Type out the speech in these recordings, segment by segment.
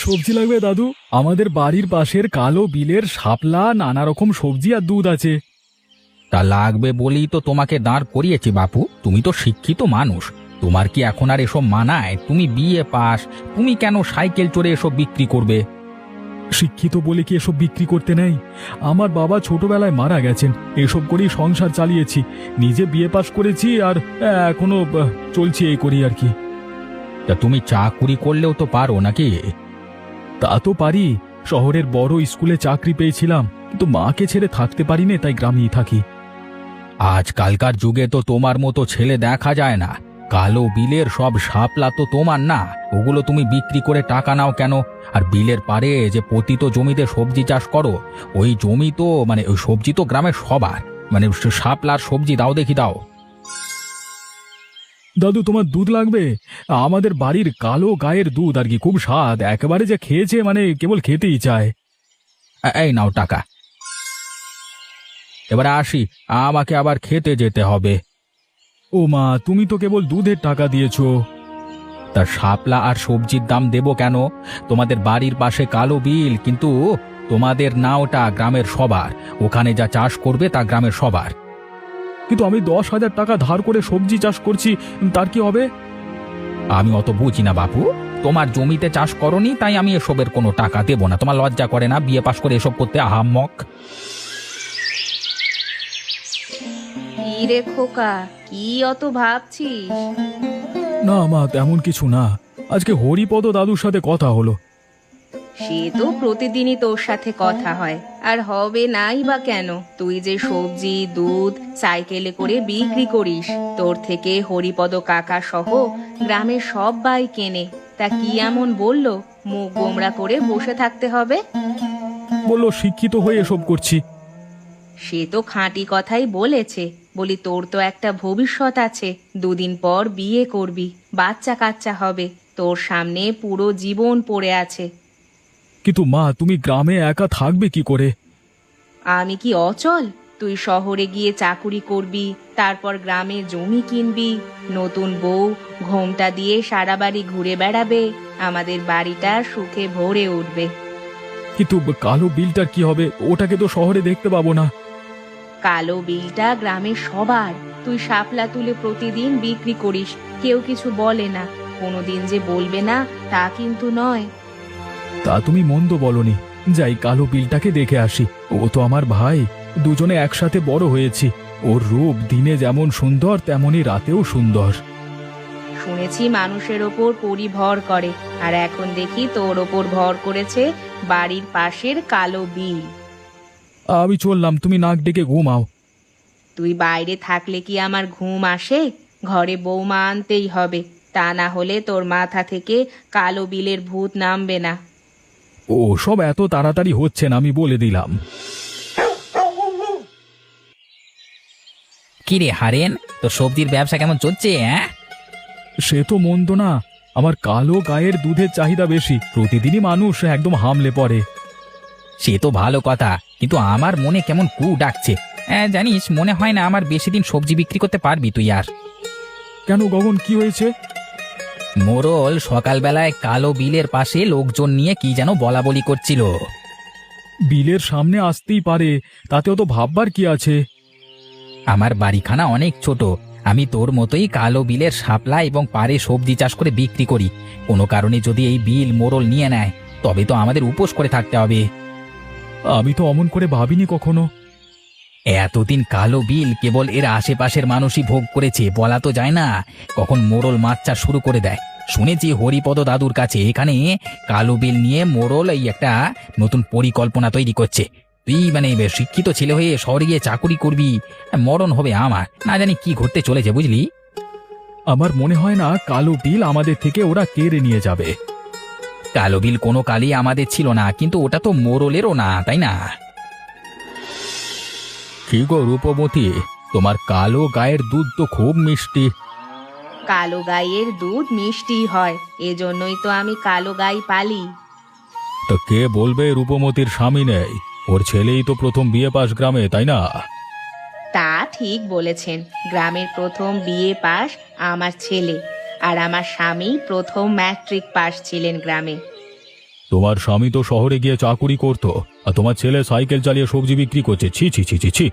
সবজি লাগবে দাদু? আমাদের বাড়ির পাশের কালো বিলের শাপলা, নানা রকম সবজি আর দুধ আছে। তা লাগবে বলেই তো তোমাকে দাঁড় করিয়েছি বাপু, তুমি তো শিক্ষিত মানুষ। তোমার কি এখন আর এসব মানায়? তুমি বিয়ে পাস, তুমি কেন সাইকেল চড়ে এসব বিক্রি করবে? শিক্ষিত বলে কি এসব বিক্রি করতে নেই? আমার বাবা ছোটবেলায় মারা গেছেন, এসব করেই সংসার চালিয়েছি। নিজে বিয়ে পাশ করেছি আর এখনো চলছি এই করি আর কি। তা তুমি চাকুরি করলেও তো পারো নাকি? তা তো পারি। শহরের বড় স্কুলে চাকরি পেয়েছিলাম, কিন্তু মাকে ছেড়ে থাকতে পারি না, তাই গ্রামেই থাকি। আজকালকার যুগে তো তোমার মতো ছেলে দেখা যায় না। কালো বিলের সব শাপলা তো তোমার না, ওগুলো তুমি বিক্রি করে টাকা নাও কেন? আর বিলের পারে যে পতিত জমিতে সবজি চাষ করো, ওই জমি তো ওই সবজি তো গ্রামের সবার। শাপলার সবজি দাও দেখি, দাও। দাদু, তোমার দুধ লাগবে? আমাদের বাড়ির কালো গায়ের দুধ আর কি, খুব স্বাদ, একেবারে যে খেয়েছে কেবল খেতেই চায়। এই নাও টাকা। এবারে আসি, আমাকে আবার খেতে যেতে হবে। ও মা, তুমি তো কেবল দুধের টাকা দিয়েছো। তা শাপলা আর সবজির দাম দেবো কেন? তোমাদের বাড়ির পাশে কালো বিল, কিন্তু তোমাদের না, ওটা গ্রামের সবার। ওখানে যা চাষ করবে তা গ্রামের সবার। কিন্তু আমি 10,000 টাকা ধার করে সবজি চাষ করছি, তার কি হবে? আমি অত বুঝি না বাপু। তোমার জমিতে চাষ করনি তাই আমি এসবের কোনো টাকা দেবো না। তোমার লজ্জা করে না বিয়ে পাশ করে এসব করতে? আহাম্মক! কি রে খোকা, কি অত ভাবছিস? না মা, তেমন কিছু না। আজকে হরিপদ দাদুর সাথে কথা হলো। সে তো প্রতিদিনই তোর সাথে কথা হয়, আর হবে নাই বা কেন? তুই যে সবজি দুধ সাইকেলে করে বিক্রি করিস, তোর থেকে হরিপদ কাকা সহ গ্রামের সবাই কেনে। তা কি এমন বললো মুখ গোমড়া করে বসে থাকতে হবে? বললো শিক্ষিত হয়ে এসব করছি। সে তো খাঁটি কথাই বলেছে। বলি, তোর তো একটা ভবিষ্যৎ আছে, দুদিন পর বিয়ে করবি, বাচ্চা কাচ্চা হবে, তোর সামনে পুরো জীবন পড়ে আছে। কিন্তু মা, তুমি গ্রামে একা থাকবে কি করে? আমি কি অচল? তুই শহরে গিয়ে চাকুরি করবি, তারপর গ্রামে জমি কিনবি, নতুন বউ ঘোমটা দিয়ে সারা বাড়ি ঘুরে বেড়াবে, আমাদের বাড়িটা সুখে ভরে উঠবে। কিন্তু কালো বিলটার কি হবে? ওটাকে তো শহরে দেখতে পাবো না। কালো বিলটা গ্রামের সবার। তুই শাপলা তুলে প্রতিদিন বিক্রি করিস, কেউ কিছু বলে না। কোনোদিন যে বলবে না তা কিন্তু নয়। তা তুমি মন্দ বলনি। যাই, কালো বিলটাকে দেখে আসি। ও তো আমার ভাই, দুজনে একসাথে বড় হয়েছি। ওর রূপ দিনে যেমন সুন্দর, তেমনি রাতেও সুন্দর। শুনেছি মানুষের ওপর পরি ভর করে, আর এখন দেখি তোর ওপর ভর করেছে বাড়ির পাশের কালো বিল। আমি চললাম, তুমি নাক ডেকে ঘুমাও। তুই বাইরে থাকলে কি আমার ঘুম আসে? ঘরে বৌমা আনতেই হবে, তা না হলে তোর মাথা থেকে কালো বিলের ভূত নামবে না। ও সব এত তাড়াতাড়ি হচ্ছে না, আমি বলে দিলাম। কি রে হারেন, তো সবজির ব্যবসা কেমন চলছে? হ্যাঁ, সে তো মন্দ না। আমার কালো গায়ের দুধের চাহিদা বেশি, প্রতিদিনই মানুষ একদম হামলে পড়ে। সে তো ভালো কথা, কিন্তু আমার মনে কেমন কু ডাকছে। জানিস, মনে হয় না আমার বেশি দিন সবজি বিক্রি করতে পারবি তুই আর। কেন গগন, কি হয়েছে? মোড়ল সকালবেলায় কালো বিলের পাশে লোকজন নিয়ে কি যেন বলা বলি করছিল। বিলের সামনে আসতেই পারে, তাতেও তো ভাববার কি আছে? আমার বাড়িখানা অনেক ছোট, আমি তোর মতোই কালো বিলের শাপলা এবং পাড়ে সবজি চাষ করে বিক্রি করি। কোনো কারণে যদি এই বিল মোড়ল নিয়ে নেয়, তবে তো আমাদের উপোস করে থাকতে হবে। আমি তো অমন করে ভাবিনি কখনো। এতদিন কালো বিল কেবল এর আশেপাশের মানুষই ভোগ করেছে, বলা তো যায় না কখন মোড়ল মাছ চাষ শুরু করে দেয়। শুনেছি হরিপদ দাদুর কাছে এখানে কালো বিল নিয়ে মোড়ল এই একটা নতুন পরিকল্পনা তৈরি করছে। তুই শিক্ষিত ছেলে হয়ে শহরে গিয়ে চাকুরি করবি, মরণ হবে আমার। না জানি কি ঘটতে চলেছে, বুঝলি? আমার মনে হয় না কালো বিল আমাদের থেকে ওরা কেড়ে নিয়ে যাবে। কালো বিল কোনো কালই আমাদের ছিল না, কিন্তু ওটা তো মোড়লেরও না, তাই না? কি গো রূপমতি, তোমার কালো গায়ের দুধ তো খুব মিষ্টি। কালো গাইয়ের দুধ মিষ্টি হয়, এজন্যই তো আমি কালো গাই পালি। তো কে বলবে রূপমতির স্বামী নেই? ওর ছেলেই তো প্রথম বিয়ে পাশ গ্রামে, তাই না? তা ঠিক বলেছেন, গ্রামের প্রথম বিএ পাস আমার ছেলে, আর আমার স্বামী প্রথম ম্যাট্রিক পাস ছিলেন গ্রামে। তোমার স্বামী তো শহরে গিয়ে চাকুরি করতো, আর তোমার ছেলে সাইকেল চালিয়ে সবজি বিক্রি করছে। ছি ছি ছি ছি ছি।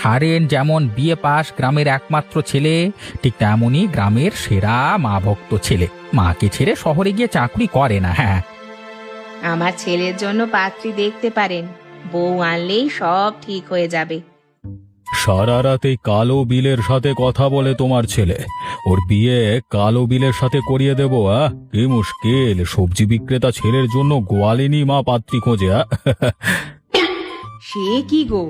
হারেন যেমন বিয়ে পাস গ্রামের একমাত্র ছেলে, ঠিক তেমনই গ্রামের সেরা মা ভক্ত ছেলে। মাকে ছেড়ে শহরে গিয়ে চাকরি করে না। হ্যাঁ, আমার ছেলের জন্য পাত্রী দেখতে পারেন, বউ আনলেই সব ঠিক হয়ে যাবে। সারা রাতে কালো বিলের সাথে কথা বলে তোমার ছেলে, ওর বিয়ে কালো বিলের সাথে করিয়ে দেবো? কি মুশকিল, সবজি বিক্রেতা ছেলের জন্য গোয়ালিনী মা পাত্রী খোঁজে। সে কি গো,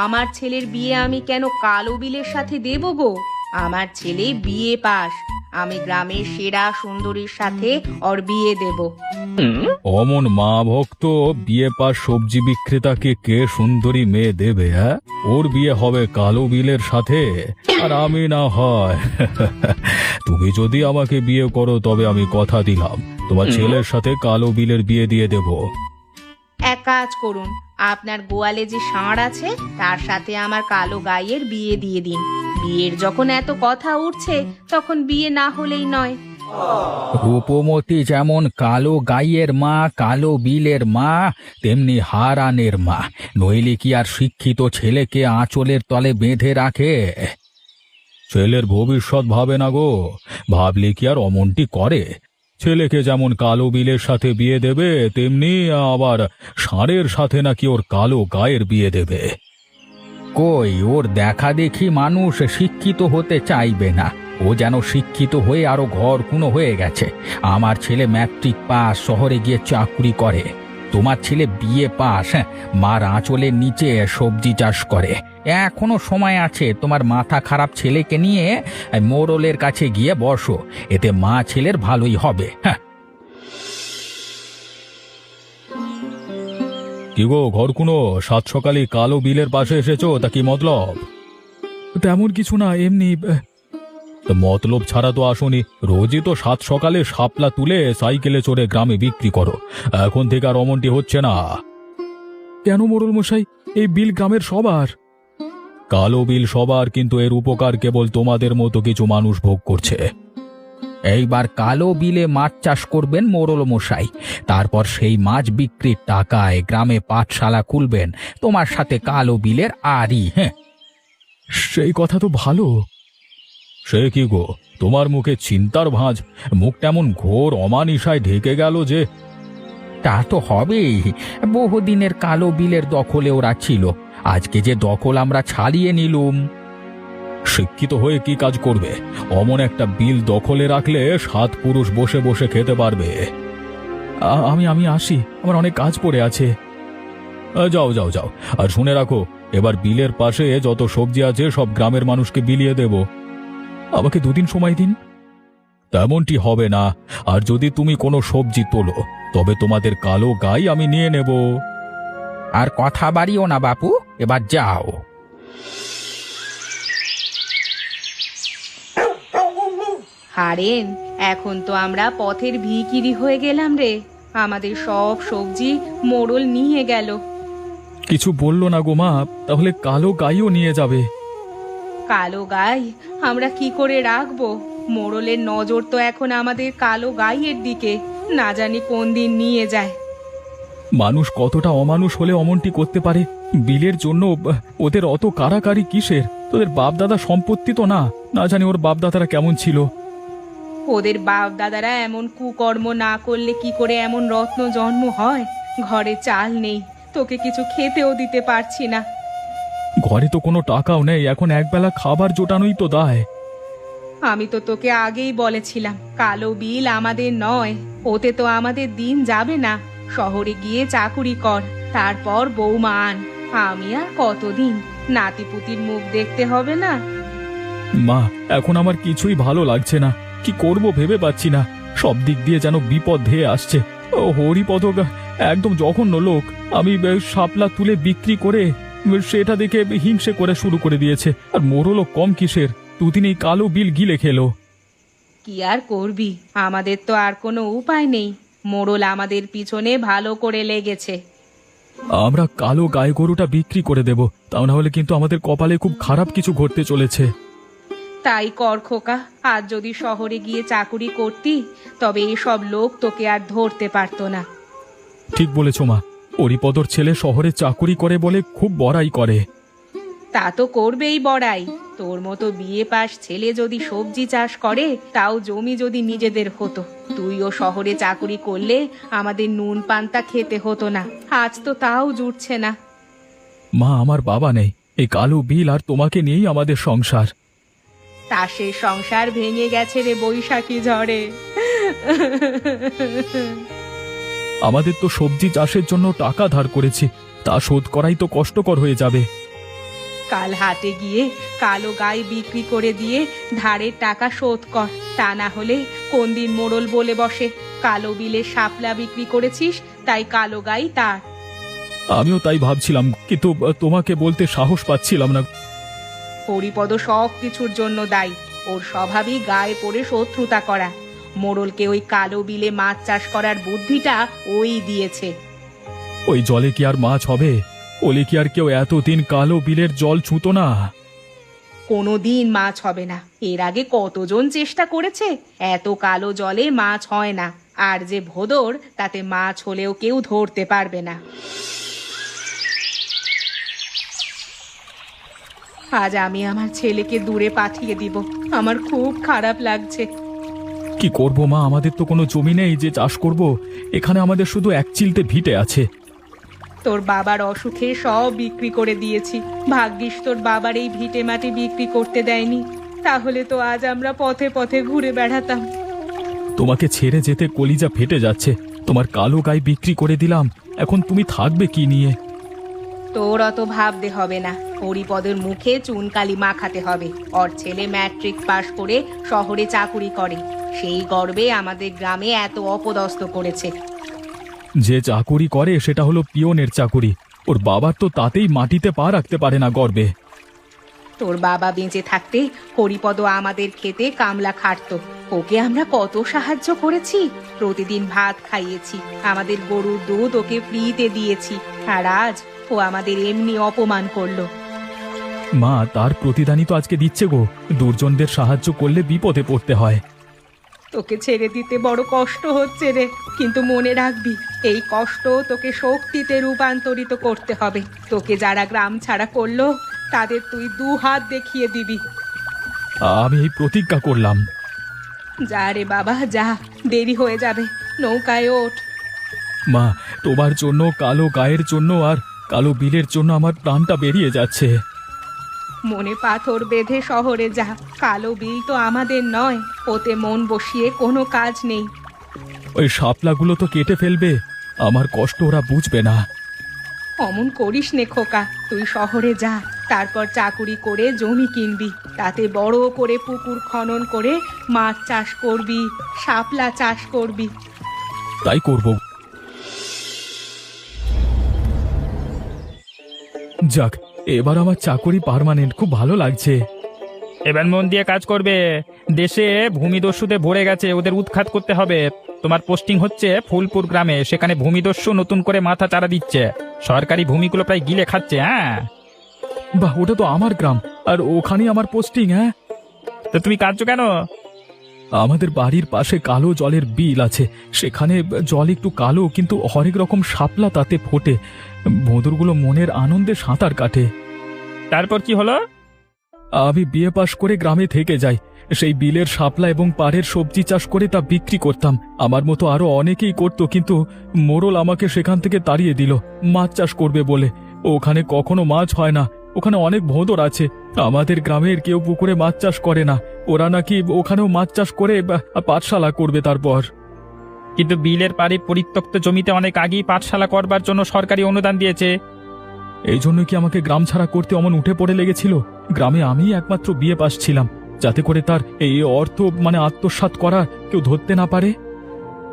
আমার ছেলের বিয়ে আমি কেন কালো বিলের সাথে দেব গো? আমার ছেলে বিয়ে পাস, আমি গ্রামের সেরা সুন্দরীর সাথে ওর বিয়ে দেব। অমন মা ভক্ত বিয়ে পাস সবজি বিক্রেতাকে কে সুন্দরী মেয়ে দেবে? ওর বিয়ে হবে কালো বিলের সাথে, আর আমি না হয়। তুমি যদি আমাকে বিয়ে করো তবে আমি কথা দিলাম তোমার ছেলের সাথে কালো বিলের বিয়ে দিয়ে দেব। এক কাজ করুন, আপনার গোয়ালে যে ষাঁড় আছে তার সাথে আমার কালো গাইয়ের বিয়ে দিয়ে দিন। বিয়ের যখন এত কথা উঠছে তখন বিয়ে না হলেই নয়। রূপমতি যেমন কালো গাইয়ের মা, কালো বিলের মা, তেমনি হারানের মা। নইলে কি আর শিক্ষিত ছেলেকে আঁচলের তলে বেঁধে রাখে? ছেলের ভবিষ্যৎ ভাবে না গো, ভাবলে কি আর অমনটি করে? ছেলেকে যেমন কালো বিলের সাথে বিয়ে দেবে, তেমনি আবার ষাঁড়ের সাথে নাকি ওর কালো গায়ের বিয়ে দেবে। কই, ওর দেখা দেখি মানুষ শিক্ষিত হতে চাইবে না। ও যেন শিক্ষিত হয়ে আরো ঘরকুনো হয়ে গেছে। আমার ছেলে ম্যাট্রিক পাস, শহরে গিয়ে চাকরি করে। তোমার ছেলে বিয়ে পাস, মার আঁচলের নিচে সবজি চাষ করে। এখনো সময় আছে, তোমার মাথা খারাপ ছেলেকে নিয়ে মোড়লের কাছে গিয়ে বসো, এতে মা ছেলের ভালোই হবে। হ্যাঁ, কি গো ঘরকুনো, সাত সকালে কালো বিলের পাশে এসেছো, তা কি মতলব? তেমন কিছু না, এমনি। মতলব ছাড়া তো আসনি। রোজই তো সাত সকালে শাপলা তুলে সাইকেলে চড়ে গ্রামে বিক্রি করো, এখন থেকে আর অমনটি হচ্ছে না। কেন মোড়ল মশাই, এই বিল গ্রামের সবার। কালো বিল সবার, কিন্তু এর উপকার কেবল তোমাদের মতো কিছু মানুষ ভোগ করছে। এইবার কালো বিলে মাছ চাষ করবেন মোড়ল মশাই, তারপর সেই মাছ বিক্রির টাকায় গ্রামে পাঠশালা খুলবেন, তোমার সাথে কালো বিলের আরই। হ্যাঁ, সেই কথা তো ভালো। সে কি গো, তোমার মুখে চিন্তার ভাঁজ, মুখটা এমন ঘোর অমানিসায় ঢেকে গেল যে। তা তো হবেই, বহুদিনের কালো বিলের দখলে ওরা ছিল, আজকে যে দখল আমরা ছাড়িয়ে নিলুম। শিক্ষিত হয়ে কি কাজ করবে? অমন একটা বিল দখলে রাখলে 7 পুরুষ বসে বসে খেতে পারবে। আমি আসি, আমার অনেক কাজ পড়ে আছে। যাও যাও যাও, আর শুনে রাখো, এবার বিলের পাশে যত সবজি আছে সব গ্রামের মানুষকে বিলিয়ে দেব। আমাকে 2 দিন সময় দিন। তেমনটি হবে না, আর যদি তুমি কোনো সবজি তোলো তবে তোমাদের কালো গাই আমি নিয়ে নেব। আর কথা বাড়িও না বাপু, এবার যাও। হারেন, এখন তো আমরা পথের ভিখিরি হয়ে গেলাম রে। আমাদের সব সবজি মোড়ল নিয়ে গেল। কিছু বললো না গো মা, তাহলে কালো গাইও নিয়ে যাবে? কালো গাই আমরা কি করে রাখবো? মোড়লের নজর তো এখন আমাদের কালো গাইয়ের দিকে, না জানি কোন দিন নিয়ে যায়। মানুষ কতটা অমানুষ হলে অমনটি করতে পারে? বিলের জন্য ওদের অত কারাকারি কিসের? তোদের বাপদাদা সম্পত্তি তো না, না জানি ওর বাপদাদারা কেমন ছিল। ওদের বাপ দাদারা এমন কুকর্ম না করলে কি করে এমন রত্ন জন্ম হয়? ঘরে চাল নেই, তোকে কিছু খেতেও দিতে পারছি না। ঘরে তো কোনো টাকাও নেই, এখন একবেলা খাবার জোটানোই তো দায়। আমি তো তোকে আগেই বলেছিলাম, কালো বিল আমাদের নয়, ওতে তো আমাদের দিন যাবে না। শহরে গিয়ে চাকুরি কর, তারপর বৌমা আন। আমি আর কতদিন নাতিপুতির মুখ দেখতে হবে না? মা, এখন আমার কিছুই ভালো লাগছে না, কি করব ভেবে পাচ্ছি না। সব দিক দিয়ে যেন বিপদ ধেয়ে আসছে। ও হরিপদ একদম জঘন্য লোক। আমি শাপলা তুলে বিক্রি করে সেটা দেখে হিংসে করে শুরু করে দিয়েছে। আর মোড়লও কম কিসের, 2 দিন এই কালো বিল গিলে খেলো। কি আর করবি, আমাদের তো আর কোনো উপায় নেই। মোড়ল আমাদের পিছনে ভালো করে লেগেছে। আমরা কালো গাই গরুটা বিক্রি করে দেব, তা না হলে কিন্তু আমাদের কপালে খুব খারাপ কিছু ঘটতে চলেছে। তাই কর খোকা, আজ যদি শহরে গিয়ে চাকুরি করতি তবে এসব লোক তোকে আর ধরতে পারতো না। ঠিক বলেছ মা, হরিপদর ছেলে শহরে চাকুরি করে বলে খুব বড়াই করে। তা তো করবেই বড়াই। তোর মতো বিয়ে পাশ ছেলে যদি সবজি চাষ করে, তাও জমি যদি নিজেদের হতো, তুইও শহরে চাকুরি করলে আমাদের নুন পান্তা খেতে হতো না। আজ তো তাও জুটছে না। মা, আমার বাবা নেই, এই কালো বিল আর তোমাকে নিয়েই আমাদের সংসার। তাসের সংসার ভেঙে গেছে রে বৈশাখী ঝড়ে। আমাদের তো সবজি চাষের জন্য টাকা ধার করেছি, তা শোধ করাই তো কষ্টকর হয়ে যাবে। কাল হাটে গিয়ে কালো গাই বিক্রি করে দিয়ে ধারের টাকা শোধ কর, তা না হলে কোন দিন মোড়ল বলে বসে কালো বিলে শাপলা বিক্রি করেছিস, তাই কালো গাই তার। আমিও তাই ভাবছিলাম, কিন্তু তোমাকে বলতে সাহস পাচ্ছিলাম না। হরিপদ সব কিছুর জন্য দায়ী। ওর স্বভাবই গায়ে পড়ে শত্রুতা করা। মোড়লকে ওই কালো বিলে মাছ চাষ করার বুদ্ধিটা ওই দিয়েছে। ওই জলে কি আর মাছ হবে? ওলে কি আর কেউ এতদিন কালো বিলের জল ছুঁতো না? কোনোদিন মাছ হবে না। এর আগে কতজন চেষ্টা করেছে, এত কালো জলে মাছ হয় না। আর যে ভোদর, তাতে মাছ হলেও কেউ ধরতে পারবে না। আজ আমি আমার ছেলেকে দূরে পাঠিয়ে দিব। আমার খুব খারাপ লাগছে। কি করব মা, আমাদের তো কোনো জমি নেই যে চাষ করব। এখানে আমাদের শুধু এক চিলতে ভিটে আছে। তোর বাবার অসুখে সব বিক্রি করে দিয়েছি। ভাগ্যিস তোর বাবার এই ভিটে মাটি বিক্রি করতে দেয়নি, তাহলে তো আজ আমরা পথে পথে ঘুরে বেড়াতাম। তোমাকে ছেড়ে যেতে কলিজা ফেটে যাচ্ছে। তোমার কালো গাই বিক্রি করে দিলাম, এখন তুমি থাকবে কি নিয়ে? তোর অত ভাবতে হবে না। হরিপদের মুখে চুনকালি মাখাতে হবে। ওর ছেলে ম্যাট্রিক পাশ করে শহরে চাকুরি করে, সেই গর্বে আমাদের গ্রামে এত অপদস্থ করেছে। যে চাকুরি করে সেটা হলো পিয়নের চাকুরি। ওর বাবার তো তাতেই মাটিতে পা রাখতে পারে না গর্বে। তোর বাবা বেঁচে থাকতে হরিপদ আমাদের খেতে কামলা খাটতো। ওকে আমরা কত সাহায্য করেছি, প্রতিদিন ভাত খাইয়েছি, আমাদের গরুর দুধ ওকে ফ্রিতে দিয়েছি। আর আজ ও আমাদের এমনি অপমান করলো। মা, তার প্রতিদানই তো আজকে দিচ্ছে গো। দুর্জনদের সাহায্য করলে বিপদে পড়তে হয়। তোকে ছেড়ে দিতে বড় কষ্ট হচ্ছে রে, কিন্তু মনে রাখবি, এই কষ্ট তোকে শক্তিতে রূপান্তরিত করতে হবে। তোকে যারা গ্রাম ছাড়া করলো, তাদের তুই 2 হাত দেখিয়ে দিবি। আমি এই প্রতিজ্ঞা করলাম। যা রে বাবা যা, দেরি হয়ে যাবে, নৌকায় ওঠ। মা, তোমার জন্য, কালো গায়ের জন্য আর কালো বিলের জন্য আমার প্রাণটা বেরিয়ে যাচ্ছে। মনে পাথর বেঁধে শহরে যা। কালো বিল তো আমাদের নয়, ওতে মন বসিয়ে কোনো কাজ নেই। ওই শাপলাগুলো তো কেটে ফেলবে, আমার কষ্ট ওরা বুঝবে না। অমন করিস নে খোকা, তুই শহরে যা, তারপর চাকুরি করে জমি কিনবি, তাতে বড় করে পুকুর খনন করে মাছ চাষ করবি, শাপলা চাষ করবি। তাই করব। যাক, এবার আমার চাকরি পার্মানেন্ট, খুব ভালো লাগছে। এবার মন দিয়ে কাজ করবে। দেশে ভূমিদস্যুতে ভরে গেছে, ওদের উৎখাত করতে হবে। তোমার পোস্টিং হচ্ছে ফুলপুর গ্রামে, সেখানে ভূমিদস্যু নতুন করে মাথা চারা দিচ্ছে, সরকারি ভূমিগুলো প্রায় গিলে খাচ্ছে। হ্যাঁ, বাহ, ওটা তো আমার গ্রাম, আর ওখানেই আমার পোস্টিং। হ্যাঁ, তো তুমি কাঁদছো কেন? আমাদের বাড়ির পাশে কালো জলের বিল আছে, সেখানে জল একটু কালো, কিন্তু হরেক রকম শাপলা তাতে ফোটে। ভোঁদরগুলো মনের আনন্দে সাঁতার কাটে। তারপর কি হলো? আমি বিয়ে পাশ করে গ্রামে থেকে যাই, সেই বিলের শাপলা এবং পাড়ের সবজি চাষ করে তা বিক্রি করতাম। আমার মতো আরো অনেকেই করত, কিন্তু মোড়ল আমাকে সেখান থেকে তাড়িয়ে দিল মাছ চাষ করবে বলে। ওখানে কখনো মাছ হয় না, ওখানে অনেক ভোঁদর আছে। আমাদের গ্রামের কেউ পুকুরে মাছ চাষ করে না, ওরা নাকি ওখানেও মাছ চাষ করে পাঠশালা করবে। তারপর কিন্তু বিলের পাড়ে পরিত্যক্ত জমিতে অনেক আগেই পাঠশালা করবার জন্য সরকারি অনুদান দিয়েছে। এই জন্য কি আমাকে গ্রাম ছাড়া করতে অমন উঠে পড়ে লেগেছিল? গ্রামে আমিই একমাত্র বিয়ে পাশ ছিলাম, যাতে করে তার এই অর্থ আত্মসাৎ করা কেউ ধরতে না পারে।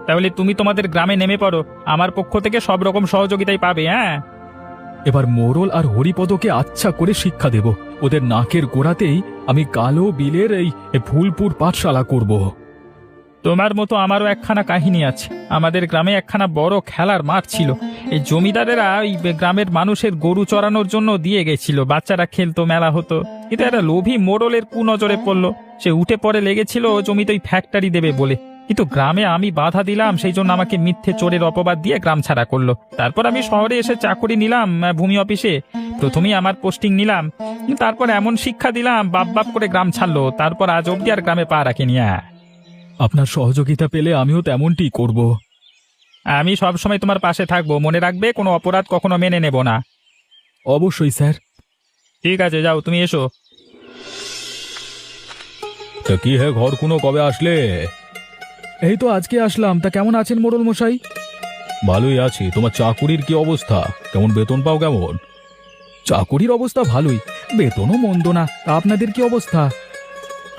তাহলে তুমি তোমাদের গ্রামে নেমে পড়ো, আমার পক্ষ থেকে সব রকম সহযোগিতাই পাবে। হ্যাঁ, এবার মোড়ল আর হরিপদকে আচ্ছা করে শিক্ষা দেব। ওদের নাকের গোড়াতেই আমি কালো বিলের এই ফুলপুর পাঠশালা করব। তোমার মতো আমারও একখানা কাহিনী আছে। আমাদের গ্রামে একখানা বড় খেলার মাঠ ছিল। এই জমিদারেরা ওই গ্রামের মানুষের গরু চড়ানোর জন্য দিয়ে গেছিল, বাচ্চারা খেলতো, মেলা হতো। কিন্তু একটা লোভী মোড়লের কুনজরে পড়লো, সে উঠে পড়ে লেগেছিল জমিতে ওই ফ্যাক্টরি দেবে বলে। কিন্তু গ্রামে আমি বাধা দিলাম, সেই জন্য আমাকে মিথ্যে চোরের অপবাদ দিয়ে গ্রাম ছাড়া করলো। তারপর আমি শহরে এসে চাকরি নিলাম ভূমি অফিসে। প্রথমেই আমার পোস্টিং নিলাম, কিন্তু তারপর এমন শিক্ষা দিলাম, বাপ বাপ করে গ্রাম ছাড়লো। তারপর আজ অব্দি আর গ্রামে পা রাখিনি। আপনার সহযোগিতা পেলে আমিও তেমনটি করব। আমি সব সময় তোমার পাশে থাকবো, মনে রাখবে কোনো অপরাধ কখনো মেনে নেব না। অবশ্যই স্যার। ঠিক আছে, যাও তুমি এসো। তা কি হে ঘর কোনো কবে আসলে? এই তো আজকে আসলাম। তা কেমন আছেন মোড়ল মশাই? ভালোই আছি। তোমার চাকুরির কি অবস্থা? কেমন বেতন পাও কেমন? চাকুরির অবস্থা ভালোই, বেতনও মন্দ না। তা আপনাদের কি অবস্থা?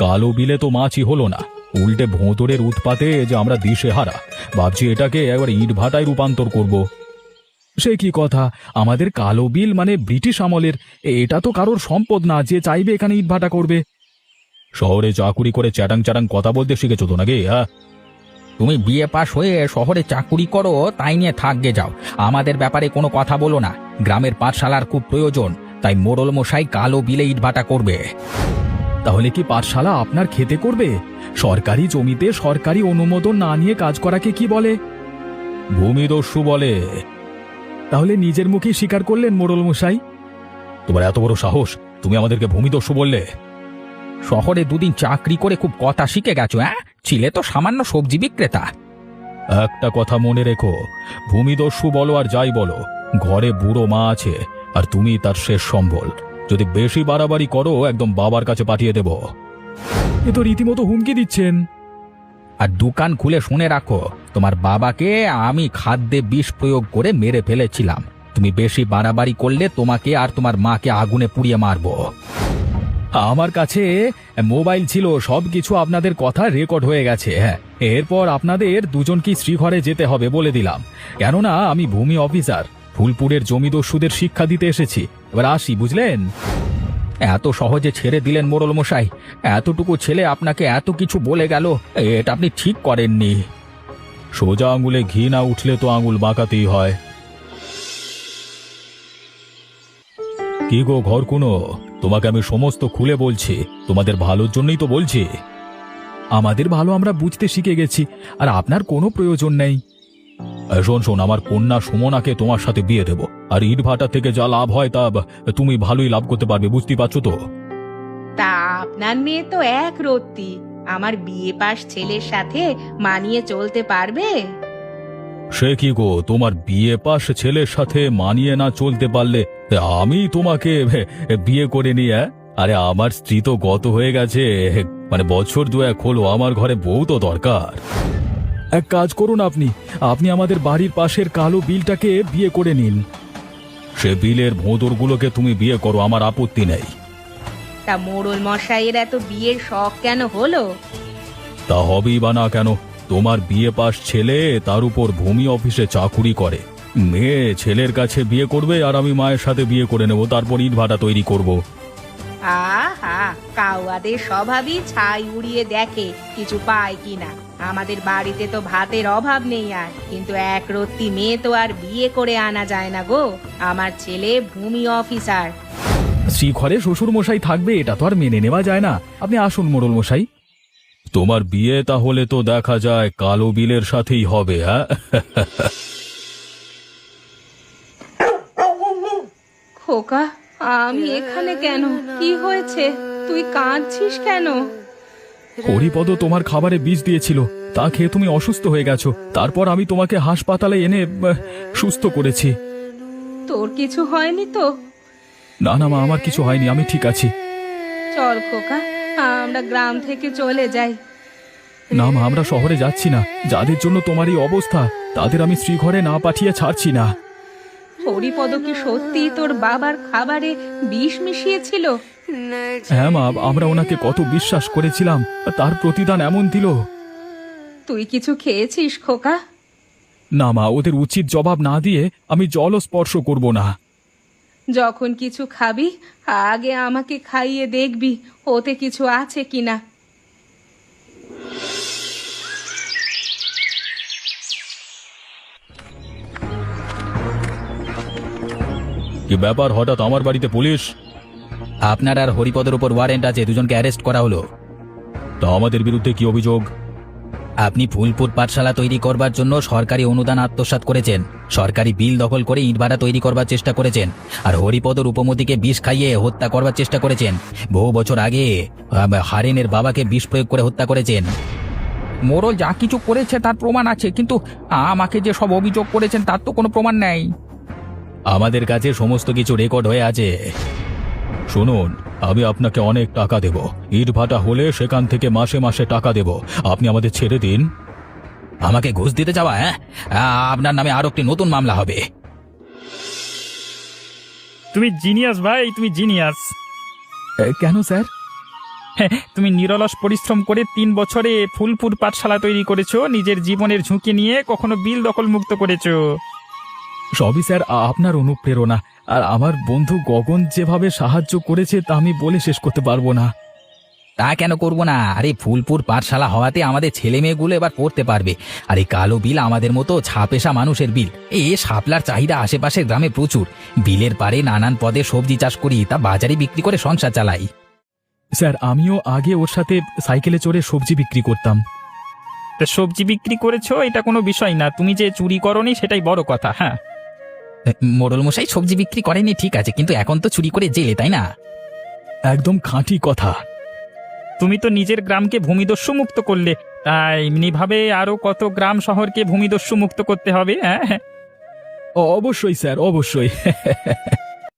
কালো বিলে তো মাছই হলো না, উল্টে ভোঁতরের উৎপাতে যে আমরা দিশেহারা। ভাবছি এটাকে একবার ইট ভাটায় রূপান্তর করব। সে কি কথা? আমাদের কালো বিল মানে ব্রিটিশ আমলের। এটা তো কারোর সম্পদ না যে চাইবে এখানে ইট ভাটা করবে। শহরে চাকুরি করে চ্যাটাং চ্যাটাং কথা বলতে শিখেছো তো নাকি? হ্যাঁ, তুমি বিএ পাশ হয়ে শহরে চাকুরি করো, তাই নিয়ে থাকবে যাও। আমাদের ব্যাপারে কোনো কথা বলো না। গ্রামের পাঠশালার খুব প্রয়োজন, তাই মোড়ল মশাই কালো বিলে ইটভাটা করবে। তাহলে কি পাঠশালা আপনার খেতে করবে? সরকারি জমিতে সরকারি অনুমোদন না নিয়ে কাজ করাকে কি বলে? ভূমিদস্যু বলে। তাহলে নিজের মুখেই স্বীকার করলেন মোড়ল মশাই। তোমার এত বড় সাহস, তুমি আমাদেরকে ভূমিদস্যু বললে? শহরে দুদিন চাকরি করে খুব কথা শিখে গেছো। ছিলে তো সামান্য সবজি বিক্রেতা। একটা কথা মনে রেখো, ভূমিদস্যু বলো আর যাই বলো, ঘরে বুড়ো মা আছে আর তুমি তার শেষ সম্বল। যদি বেশি বাড়াবাড়ি করো একদম বাবার কাছে পাঠিয়ে দেব। এ তো রীতিমতো হুমকি দিচ্ছেন। আর দোকান খুলে শুনে রাখো, তোমার বাবাকে আমি খাদ্যে বিষ প্রয়োগ করে মেরে ফেলেছিলাম। তুমি বেশি বাড়াবাড়ি করলে তোমাকে আর তোমার মাকে আগুনে পুড়িয়ে মারবো। আমার কাছে মোবাইল ছিল, সবকিছু আপনাদের কথা রেকর্ড হয়ে গেছে। হ্যাঁ, এরপর আপনাদের দুজনকেই শ্রীঘরে যেতে হবে বলে দিলাম। কেননা আমি ভূমি অফিসার, ফুলপুরের জমিদস্যুদের শিক্ষা দিতে এসেছি। এবার আসি, বুঝলেন? এত সহজে ছেড়ে দিলেন মোড়ল মশাই? এতটুকু ছেলে আপনাকে এত কিছু বলে গেল, এটা আপনি ঠিক করেননি। সোজা আঙুলে ঘি না উঠলে তো আঙুল বাঁকাতেই হয়। কি গো ঘর কোনো, তোমাকে আমি সমস্ত খুলে বলছি, তোমাদের ভালোর জন্যই তো বলছি। আমাদের ভালো আমরা বুঝতে শিখে গেছি, আর আপনার কোনো প্রয়োজন নেই। শোন শোন, আমার কন্যা সুমনাকে তোমার সাথে বিয়ে দেব, আর ইট ভাটা থেকে যা লাভ হয় তা তুমি ভালোই লাভ করতে পারবে, বুঝতেই পারছো তো? তা আপনার মেয়ে তো এক রত্তি, আমার বিয়ে পাশ ছেলের সাথে মানিয়ে চলতে পারবে? সে কি গো, তোমার বিয়ে পাশ ছেলের সাথে মানিয়ে না চলতে পারলে আমি তোমাকে বিয়ে করে নিয়ে? আরে আমার স্ত্রী তো গত হয়ে গেছে, মানে বছর দুয়েক হলো। আমার ঘরে বউ তো দরকার। এক কাজ করুন, আপনি আপনি আমাদের বাড়ির পাশের কালো বিলটাকে বিয়ে করে নিন। সে বিলের ভোঁদরগুলোকে তুমি বিয়ে করো, আমার আপত্তি নেই। তা মোড়ল মশাইয়ের এত বিয়ের শখ কেন হলো? তা হবেই বা না কেন? তোমার বিয়ে পাশ ছেলে, তার উপর ভূমি অফিসে চাকুরি করে। মেয়ে ছেলের কাছে বিয়ে করবে আর আমি মায়ের সাথে বিয়ে করে নেব, তারপর ইট ভাটা তৈরি করব। আহা, কাউয়াদের স্বভাবই ছাই উড়িয়ে দেখে কিছু পায় কিনা। আমাদের বাড়িতে তো ভাতের অভাব নেই আর, কিন্তু এক রত্তি মেয়ে তো আর বিয়ে করে আনা যায় না গো। আমার ছেলে ভূমি অফিসার। শ্রীঘরে শ্বশুর মশাই থাকবে, এটা তো আর মেনে নেওয়া যায় না। আপনি আসুন মোড়ল মশাই। তোমার বিয়ে তাহলে তো দেখা যায় কালো বিলের সাথেই হবে। হ্যাঁ, খোকা, আমি এখানে কেন? কি হয়েছে? তুই কাঁদছিস কেন? হরিপদ তোমার খাবারে বিষ দিয়েছিল, তা খেয়ে তুমি অসুস্থ হয়ে গেছো। তারপর আমি তোমাকে হাসপাতালে এনে সুস্থ করেছি। তোর কিছু হয়নি তো? না না মা, আমার কিছু হয়নি, আমি ঠিক আছি। চল খোকা, আমরা গ্রাম থেকে চলে যাই। না মা, আমরা শহরে যাচ্ছি না। যাদের জন্য তোমার এই অবস্থা, তাদের আমি শ্রীঘরে না পাঠিয়ে ছাড়ছি না। হরিপদ কি সত্যি তোর বাবার খাবারে বিষ মিশিয়েছিল? হ্যাঁ মা, আমরা ওনাকে কত বিশ্বাস করেছিলাম, তার প্রতিদান এমন দিল। তুই কিছু খেয়েছিস খোকা? না মা, ওদের উচিত জবাব না দিয়ে আমি জলও স্পর্শ করব না। যখন কিছু খাবি আগে আমাকে খাইয়ে দেখবি ওতে কিছু আছে কিনা। কি ব্যাপার, হঠাৎ আমার বাড়িতে পুলিশ? আপনার আর হরিপদের উপর ওয়ারেন্ট আছে, দুজনকে অ্যারেস্ট করা হলো। তা আমাদের বিরুদ্ধে কি অভিযোগ? আপনি ফুলপুর পাঠশালা তৈরি করবার জন্য সরকারি অনুদান আত্মসাৎ করেছেন, সরকারি বিল দখল করে ইটভাটা তৈরি করবার চেষ্টা করেছেন, আর হরিপদ রূপমতিকে বিষ খাইয়ে হত্যা করবার চেষ্টা করেছেন। বহু বছর আগে হারেনের বাবাকে বিষ প্রয়োগ করে হত্যা করেছেন। মোড়ল যা কিছু করেছে তার প্রমাণ আছে, কিন্তু আমাকে যে সব অভিযোগ করেছেন তার তো কোনো প্রমাণ নেই। আমাদের কাছে সমস্ত কিছু রেকর্ড হয়ে আছে। শুনুন, আমি আপনাকে অনেক টাকা দেব, ইট ভাটা হলে সেখান থেকে মাসে মাসে টাকা দেব, আপনি আমাদের ছেড়ে দিন। আমাকে ঘুষ দিতে যাওয়া? হ্যাঁ, আপনার নামে আরো একটি নতুন মামলা হবে। তুমি জিনিয়াস ভাই, তুমি জিনিয়াস। কেন স্যার? তুমি নিরলস পরিশ্রম করে 3 বছরে ফুলপুর পাঠশালা তৈরি করেছো, নিজের জীবনের ঝুঁকি নিয়ে কখনো বিল দখল মুক্ত করেছো। সবই স্যার আপনার অনুপ্রেরণা, আর আমার বন্ধু গগন যেভাবে সাহায্য করেছে তা আমি বলে শেষ করতে পারবো না। তা কেন করব না? আরে ফুলপুর পাঠশালা হওয়াতে আমাদের ছেলে মেয়েগুলো এবার পড়তে পারবে। আর এই কালো বিল আমাদের মতো ছাপেশা মানুষের বিল। শাপলার চাহিদা আশেপাশের গ্রামে প্রচুর। বিলের পাড়ে নানান পদে সবজি চাষ করি, তা বাজারে বিক্রি করে সংসার চালাই। স্যার, আমিও আগে ওর সাথে সাইকেলে চড়ে সবজি বিক্রি করতাম। তা সবজি বিক্রি করেছো এটা কোনো বিষয় না, তুমি যে চুরি করনি সেটাই বড় কথা। হ্যাঁ, মোড়ল মশাই সবজি বিক্রি করেনি ঠিক আছে, কিন্তু এখন তো চুরি করে জেলে, তাই না? একদম খাঁটি কথা। তুমি তো নিজের গ্রামকে ভূমিদস্যু মুক্ত করলে, তাই এমনিভাবে আরো কত গ্রাম শহরকে ভূমিদস্যু মুক্ত করতে হবে। হ্যাঁ, অবশ্যই স্যার, অবশ্যই।